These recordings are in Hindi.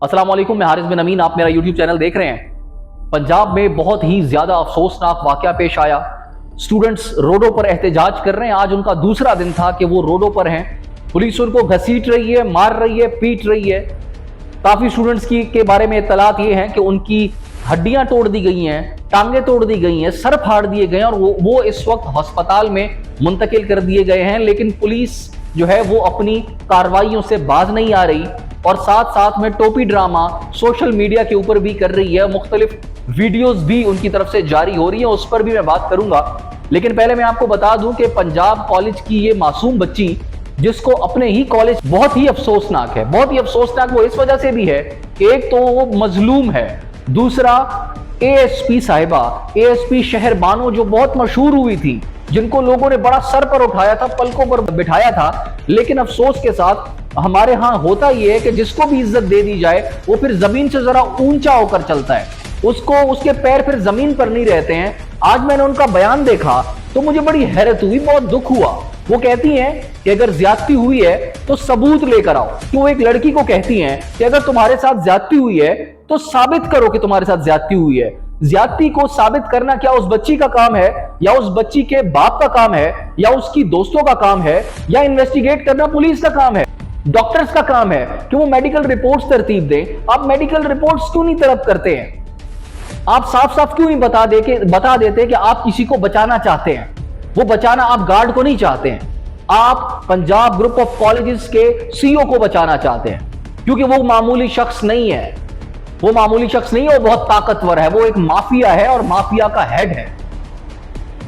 अस्सलाम वालेकुम, मैं हारिस बिन अमीन, आप मेरा यूट्यूब चैनल देख रहे हैं। पंजाब में बहुत ही ज्यादा अफसोसनाक वाकया पेश आया। स्टूडेंट्स रोडों पर एहतजाज कर रहे हैं। आज उनका दूसरा दिन था कि वो रोडों पर हैं। पुलिस उनको घसीट रही है, मार रही है, पीट रही है। काफी स्टूडेंट्स के बारे में इत्तलात ये हैं कि उनकी हड्डियां तोड़ दी गई हैं, टांगे तोड़ दी गई हैं, सर फाड़ दिए गए हैं और वो इस वक्त अस्पताल में मुंतकिल कर दिए गए हैं। लेकिन पुलिस जो है वो अपनी कार्रवाइयों से बाज नहीं आ रही और साथ साथ में टोपी ड्रामा सोशल मीडिया के ऊपर भी कर रही है। मुख्तलिफ वीडियोस भी उनकी तरफ से जारी हो रही है, उस पर भी मैं बात करूंगा। लेकिन पहले मैं आपको बता दूं कि पंजाब कॉलेज की ये मासूम बच्ची, जिसको अपने ही कॉलेज बहुत ही अफसोसनाक है, बहुत ही अफसोसनाक वो इस वजह से भी है कि एक तो वो मजलूम है, दूसरा एएसपी साहिबा, एएसपी शहर बानो जो बहुत मशहूर हुई थी, जिनको लोगों ने बड़ा सर पर उठाया था, पलकों पर बिठाया था। लेकिन अफसोस के साथ हमारे यहाँ होता यह है कि जिसको भी इज्जत दे दी जाए वो फिर जमीन से जरा ऊंचा होकर चलता है, उसके पैर फिर जमीन पर नहीं रहते हैं। आज मैंने उनका बयान देखा तो मुझे बड़ी हैरत हुई, बहुत दुख हुआ। वो कहती हैं कि अगर ज्यादती हुई है तो सबूत लेकर आओ। कि वो एक लड़की को कहती हैं कि अगर तुम्हारे साथ ज्यादती हुई है तो साबित करो कि तुम्हारे साथ ज्यादती हुई है। ज्यादती को साबित करना क्या उस बच्ची का काम है, या उस बच्ची के बाप का काम है, या उसकी दोस्तों का काम है, या इन्वेस्टिगेट करना पुलिस का काम है, डॉक्टर्स का काम है कि वो मेडिकल रिपोर्ट्स तरतीब दें। आप मेडिकल रिपोर्ट्स क्यों नहीं तलब करते हैं? आप साफ साफ क्यों नहीं बता देते कि आप किसी को बचाना चाहते हैं? वो बचाना आप गार्ड को नहीं चाहते हैं, आप पंजाब ग्रुप ऑफ कॉलेजेस के सीईओ को बचाना चाहते हैं, क्योंकि वो मामूली शख्स नहीं है। वो मामूली शख्स नहीं है, वो बहुत ताकतवर है, वो एक माफिया है और माफिया का हेड है।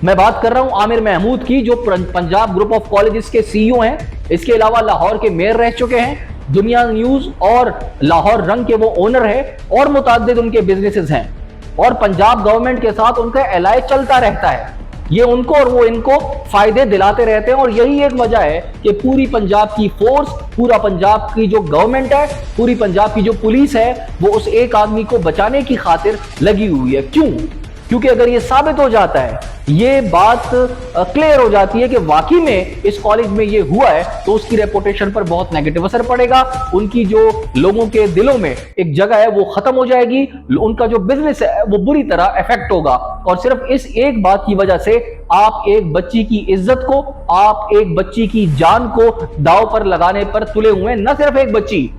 मैं बात कर रहा हूं आमिर महमूद की, जो पंजाब ग्रुप ऑफ कॉलेजेस के सीईओ हैं। इसके अलावा लाहौर के मेयर रह चुके हैं, दुनिया न्यूज और लाहौर रंग के वो ओनर है और मुताद्दिद उनके बिजनेसेस हैं, और पंजाब गवर्नमेंट के साथ उनका एलाय चलता रहता है। ये उनको और वो इनको फायदे दिलाते रहते हैं, और यही एक वजह है कि पूरी पंजाब की फोर्स, पूरा पंजाब की जो गवर्नमेंट है, पूरी पंजाब की जो पुलिस है, वो उस एक आदमी को बचाने की खातिर लगी हुई है। क्यों? क्योंकि अगर ये साबित हो जाता है, ये बात क्लियर हो जाती है कि वाकई में इस कॉलेज में ये हुआ है, तो उसकी रेपुटेशन पर बहुत नेगेटिव असर पड़ेगा। उनकी जो लोगों के दिलों में एक जगह है वो खत्म हो जाएगी, उनका जो बिजनेस है वो बुरी तरह इफेक्ट होगा। और सिर्फ इस एक बात की वजह से आप एक बच्ची की इज्जत को, आप एक बच्ची की जान को दांव पर लगाने पर तुले हुए हैं। न सिर्फ एक बच्ची,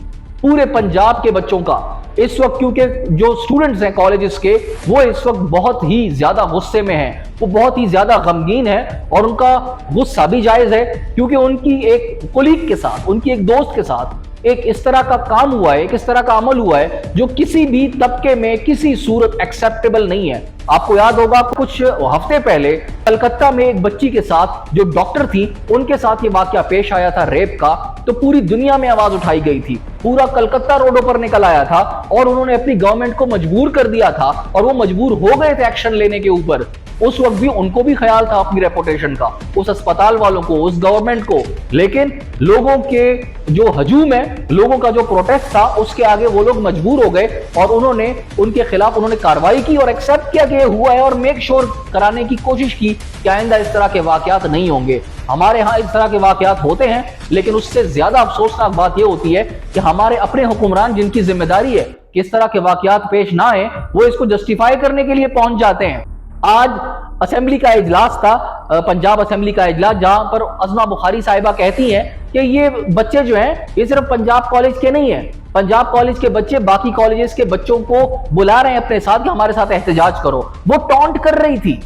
पूरे पंजाब के बच्चों का इस वक्त, क्योंकि जो स्टूडेंट्स हैं कॉलेजेस के, वो इस वक्त बहुत ही ज्यादा गुस्से में हैं, वो बहुत ही ज्यादा गमगीन है, और उनका गुस्सा भी जायज है, क्योंकि उनकी एक कोलीग के साथ, उनकी एक दोस्त के साथ एक इस तरह का काम हुआ है, एक इस तरह का अमल हुआ है जो किसी भी तबके में किसी सूरत एक्सेप्टेबल नहीं है। आपको याद होगा कुछ हफ्ते पहले कलकत्ता में एक बच्ची के साथ, जो डॉक्टर थी, उनके साथ ये वाकया पेश आया था रेप का, तो पूरी दुनिया में आवाज उठाई गई थी, पूरा कलकत्ता रोडों पर निकल आया था, और उन्होंने अपनी गवर्नमेंट को मजबूर कर दिया था, और वो मजबूर हो गए थे एक्शन लेने के ऊपर। उस वक्त भी उनको भी ख्याल था अपनी रेपुटेशन का, उस अस्पताल वालों को, उस गवर्नमेंट को। लेकिन लोगों के जो हजूम है, लोगों का जो प्रोटेस्ट था, उसके आगे वो लोग मजबूर हो गए, और उन्होंने उनके खिलाफ उन्होंने कार्रवाई की और एक्सेप्ट किया कि ये हुआ है, और मेक श्योर कराने की कोशिश की कि आइंदा इस तरह के वाकयात नहीं होंगे। हमारे यहाँ इस तरह के वाकयात होते हैं, लेकिन उससे ज्यादा अफसोसनाक बात यह होती है कि हमारे अपने हुक्मरान, जिनकी जिम्मेदारी है कि इस तरह के वाकयात पेश ना आए, वो इसको जस्टिफाई करने के लिए पहुंच जाते हैं। आज असेंबली का इजलास था, पंजाब असेंबली का इजलास, जहां पर अज़मा बुखारी साहिबा कहती हैं कि ये बच्चे जो हैं ये सिर्फ पंजाब कॉलेज के नहीं हैं, पंजाब कॉलेज के बच्चे बाकी कॉलेजेस के बच्चों को बुला रहे हैं अपने साथ कि हमारे साथ एहतजाज करो। वो टॉन्ट कर रही थी।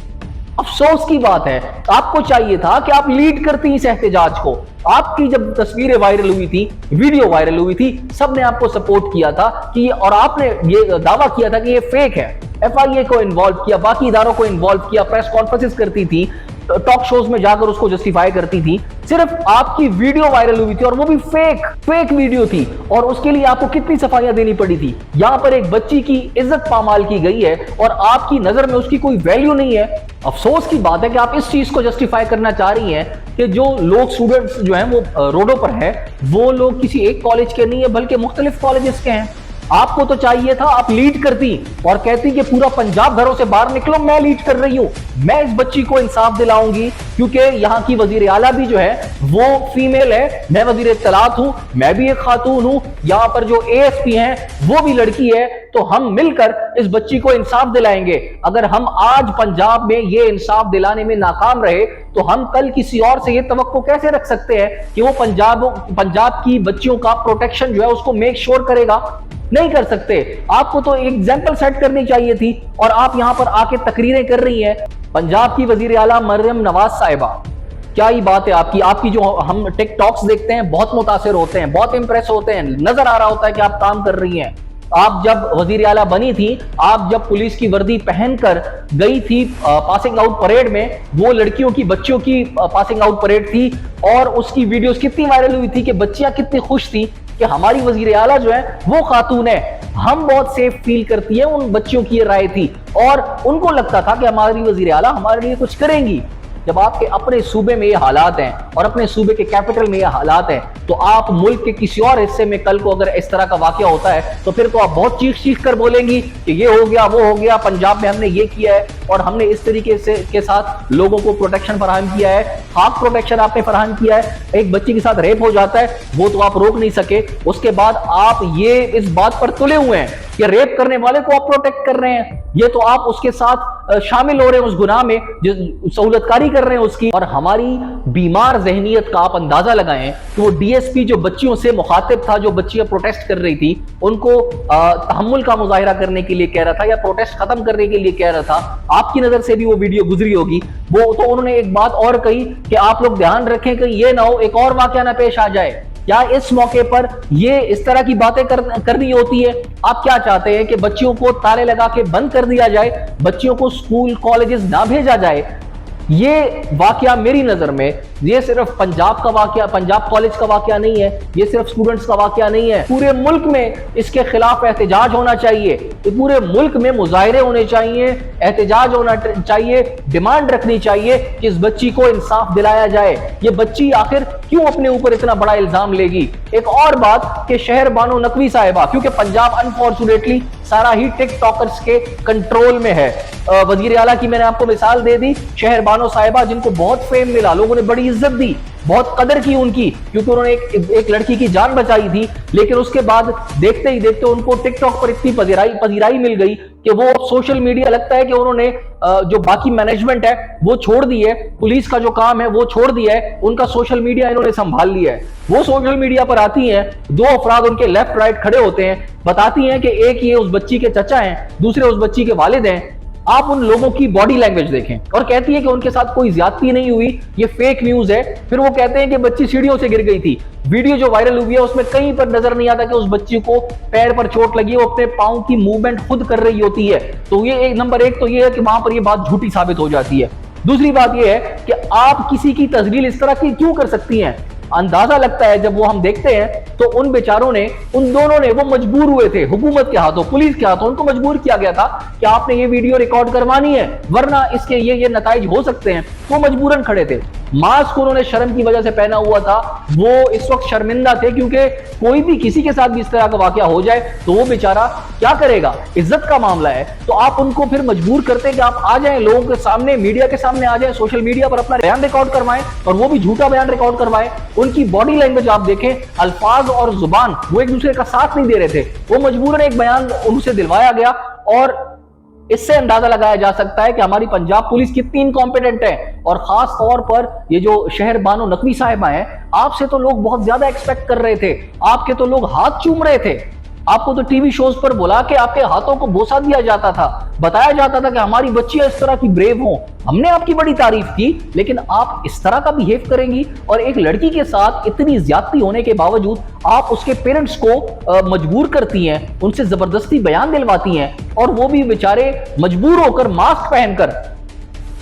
अफसोस की बात है, आपको चाहिए था कि आप लीड करती इस एहतजाज को। आपकी जब तस्वीरें वायरल हुई थी, वीडियो वायरल हुई थी, सबने आपको सपोर्ट किया था कि, और आपने ये दावा किया था कि ये फेक है। एफआईए को इन्वॉल्व किया, बाकी इदारों को इन्वॉल्व किया, प्रेस कॉन्फ्रेंसेस करती थी, टॉक शोज में जाकर उसको जस्टिफाई करती थी। सिर्फ आपकी वीडियो वायरल हुई थी, और वो भी फेक वीडियो थी, और उसके लिए आपको कितनी सफाइयां देनी पड़ी थी। यहां पर एक बच्ची की इज्जत पामाल की गई है, और आपकी नजर में उसकी कोई वैल्यू नहीं है। अफसोस की बात है कि आप इस चीज को जस्टिफाई करना चाह रही हैं कि जो लोग, स्टूडेंट्स जो हैं वो रोडों पर हैं, वो लोग किसी एक कॉलेज के नहीं है, बल्कि मुख्तलिफ कॉलेजेस के हैं। आपको तो चाहिए था आप लीड करती और कहती कि पूरा पंजाब घरों से बाहर निकलो, मैं लीड कर रही हूं, मैं इस बच्ची को इंसाफ दिलाऊंगी, क्योंकि यहां की वजीर आला भी जो है वो फीमेल है, मैं वजीर इत्तलात हूं, मैं भी एक खातून हूं, यहां पर जो एएसपी हैं वो भी लड़की है, तो हम मिलकर इस बच्ची को इंसाफ दिलाएंगे। अगर हम आज पंजाब में ये इंसाफ दिलाने में नाकाम रहे तो हम कल किसी और से ये तवक्को कैसे रख सकते हैं कि वो पंजाब की बच्चियों का प्रोटेक्शन जो है उसको मेक श्योर करेगा? नहीं कर सकते। आपको तो एग्जाम्पल सेट करनी चाहिए थी और आप यहां पर आके तकरीरें कर रही हैं। पंजाब की वजीर आला मरियम नवाज साहिबा, क्या ही बात है आपकी जो हम टिकटॉक्स देखते हैं बहुत मुतासिर होते हैं, बहुत इंप्रेस होते हैं, नजर आ रहा होता है कि आप काम कर रही हैं। आप जब वजीर आला बनी थी, आप जब पुलिस की वर्दी पहनकर गई थी पासिंग आउट परेड में, वो लड़कियों की बच्चियों की पासिंग आउट परेड थी और उसकी वीडियोस कितनी वायरल हुई थी कि बच्चियां कितनी खुश थी कि हमारी वजीर आला जो है वो खातून है, हम बहुत सेफ फील करती है। उन बच्चियों की ये राय थी और उनको लगता था कि हमारी वजीर आला हमारे लिए कुछ करेंगी। जब आपके अपने सूबे में ये हालात हैं और अपने सूबे के कैपिटल में ये हालात हैं, तो आप मुल्क के किसी और हिस्से में कल को अगर इस तरह का वाकया होता है तो फिर तो आप बहुत चीख कर बोलेंगी कि ये हो गया, वो हो गया, पंजाब में हमने ये किया है और हमने इस तरीके से के साथ लोगों को प्रोटेक्शन फराहम किया है, खाक प्रोटेक्शन आपने फराहम किया है। एक बच्ची के साथ रेप हो जाता है वो तो आप रोक नहीं सके, उसके बाद आप ये इस बात पर तुले हुए हैं कि रेप करने वाले को आप प्रोटेक्ट कर रहे हैं, ये तो आप उसके साथ शामिल हो रहे हैं उस गुनाह में, सहूलतकारी कर रहे हैं उसकी। और हमारी बीमार जहनियत का आप अंदाजा लगाएं कि वो डीएसपी जो बच्चियों से मुखातिब था, जो बच्चियां प्रोटेस्ट कर रही थी, उनको तहम्मुल का मुजाहिरा करने के लिए कह रहा था या प्रोटेस्ट खत्म करने के लिए कह रहा था। आपकी नजर से भी वो वीडियो गुजरी होगी। वो तो उन्होंने एक बात और कही कि आप लोग ध्यान रखें कि ये ना हो एक और वाकया ना पेश आ जाए। क्या इस मौके पर ये इस तरह की बातें करनी होती है? आप क्या चाहते हैं कि बच्चियों को ताले लगा के बंद कर दिया जाए, बच्चियों को स्कूल कॉलेजेस ना भेजा जाए? ये वाकया मेरी नजर में ये सिर्फ पंजाब का वाकया, पंजाब कॉलेज का वाकया नहीं है, ये सिर्फ स्टूडेंट्स का वाकया नहीं है, पूरे मुल्क में इसके खिलाफ एहतजाज होना चाहिए। तो पूरे मुल्क में मुजाहिरे होने चाहिए, एहतजाज होना चाहिए, डिमांड रखनी चाहिए कि इस बच्ची को इंसाफ दिलाया जाए। ये बच्ची आखिर क्यों अपने ऊपर इतना बड़ा इल्जाम लेगी? एक और बात कि शहर बानो नकवी साहिबा, क्योंकि पंजाब अनफॉर्चुनेटली सारा ही टिकटॉकर्स के कंट्रोल में है। वजीर आला की मैंने आपको मिसाल दे दी, शहर बानो साहिबा जिनको बहुत फेम मिला, लोगों ने बड़ी इज्जत दी, बहुत कदर की उनकी, क्योंकि उन्होंने एक लड़की की जान बचाई थी। लेकिन उसके बाद देखते ही देखते उनको टिकटॉक पर इतनी पजीराई मिल गई कि वो सोशल मीडिया, लगता है कि उन्होंने जो बाकी मैनेजमेंट है वो छोड़ दी है, पुलिस का जो काम है वो छोड़ दिया है, उनका सोशल मीडिया इन्होंने संभाल लिया है। वो सोशल मीडिया पर आती हैं, दो अफराद उनके लेफ्ट राइट खड़े होते हैं, बताती हैं कि एक ये उस बच्ची के चचा हैं, दूसरे उस बच्ची के वालिद हैं। आप उन लोगों की बॉडी लैंग्वेज देखें और कहती है कि उनके साथ कोई ज्यादती नहीं हुई, ये फेक न्यूज है। फिर वो कहते हैं कि बच्ची सीढ़ियों से गिर गई थी। वीडियो जो वायरल हुई है उसमें कहीं पर नजर नहीं आता कि उस बच्ची को पैर पर चोट लगी है, वो अपने पांव की मूवमेंट खुद कर रही होती है। तो ये नंबर एक तो ये है कि वहां पर ये बात झूठी साबित हो जाती है। दूसरी बात ये है कि आप किसी की तस्लील इस तरह की क्यों कर सकती हैं? अंदाजा लगता है जब वो हम देखते हैं तो उन बेचारों ने, उन दोनों ने, वो मजबूर हुए थे, हुकूमत के हाथों, पुलिस के हाथों उनको मजबूर किया गया था कि आपने ये वीडियो रिकॉर्ड करवानी है वरना इसके ये नताइज हो सकते हैं। वो मजबूरन खड़े थे। मास्क उन्होंने शर्म की वजह से पहना हुआ था, वो इस वक्त शर्मिंदा थे क्योंकि कोई भी किसी के साथ भी इस तरह का वाकया हो जाए तो वो बेचारा क्या करेगा, इज्जत का मामला है। तो आप उनको फिर मजबूर करते हैं कि आप आ जाएं, लोगों के सामने, मीडिया के सामने आ जाएं, सोशल मीडिया पर अपना बयान रिकॉर्ड करवाएं और वो भी झूठा बयान रिकॉर्ड करवाएं। उनकी बॉडी लैंग्वेज आप देखें, अल्फाज और जुबान, वो एक दूसरे का साथ नहीं दे रहे थे। वो मजबूरन एक बयान उनसे दिलवाया गया और इससे अंदाजा लगाया जा सकता है कि हमारी पंजाब पुलिस कितनी इनकॉम्पिटेंट है। और खास तौर पर ये जो शहर बानो नकवी साहिबा हैं, आपसे तो लोग बहुत ज्यादा एक्सपेक्ट कर रहे थे, आपके तो लोग हाथ चूम रहे थे। आपको तो टीवी शोज पर बुला के आपके हाथों को बोसा दिया जाता था, बताया जाता था कि हमारी बच्चियां इस तरह की ब्रेव हों। हमने आपकी बड़ी तारीफ की, लेकिन आप इस तरह का बिहेव करेंगी और एक लड़की के साथ इतनी ज्यादती होने के बावजूद आप उसके पेरेंट्स को मजबूर करती हैं, उनसे जबरदस्ती बयान दिलवाती हैं और वो भी बेचारे मजबूर होकर मास्क पहनकर।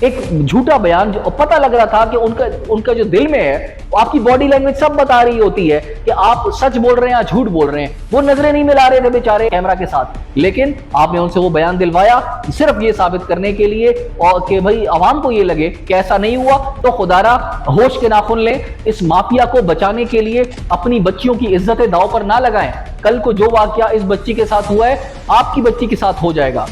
एक झूठा बयान, जो पता लग रहा था कि उनका जो दिल में है, वो आपकी बॉडी लैंग्वेज सब बता रही होती है कि आप सच बोल रहे हैं या झूठ बोल रहे हैं। वो नजरें नहीं मिला रहे थे बेचारे कैमरा के साथ, लेकिन आपने उनसे वो बयान दिलवाया सिर्फ ये साबित करने के लिए और कि भाई आवाम को ये लगे कि ऐसा नहीं हुआ। तो खुदारा होश के नाखून लें, इस माफिया को बचाने के लिए अपनी बच्चियों की इज्जत दांव पर ना लगाएं। कल को जो वाकया इस बच्ची के साथ हुआ है, आपकी बच्ची के साथ हो जाएगा।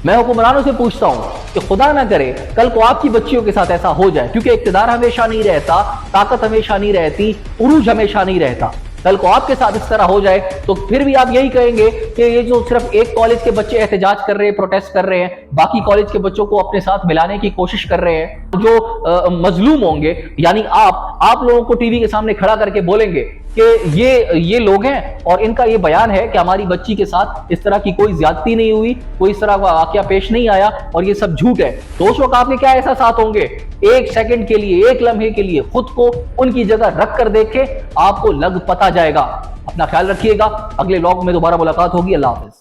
मैं हुक्मरानों से पूछता हूं कि खुदा ना करे कल को आपकी बच्चियों के साथ ऐसा हो जाए, क्योंकि इक्तिदार हमेशा नहीं रहता, ताकत हमेशा नहीं रहती, उरूज हमेशा नहीं रहता। कल को आपके साथ इस तरह हो जाए तो फिर भी आप यही कहेंगे कि ये जो सिर्फ एक कॉलेज के बच्चे एहतजाज कर रहे हैं, प्रोटेस्ट कर रहे हैं, बाकी कॉलेज के बच्चों को अपने साथ मिलाने की कोशिश कर रहे हैं। जो मजलूम होंगे यानी आप लोगों को टीवी के सामने खड़ा करके बोलेंगे कि ये लोग हैं और इनका ये बयान है कि हमारी बच्ची के साथ इस तरह की कोई ज्यादती नहीं हुई, कोई इस तरह का वाकया पेश नहीं आया और ये सब झूठ है, तो उस वक्त आपके क्या एहसास होंगे? एक सेकंड के लिए, एक लम्हे के लिए खुद को उनकी जगह रख कर देखे, आपको लग पता जाएगा। अपना ख्याल रखिएगा, अगले व्लॉग में दोबारा मुलाकात होगी। अल्लाह हाफिज।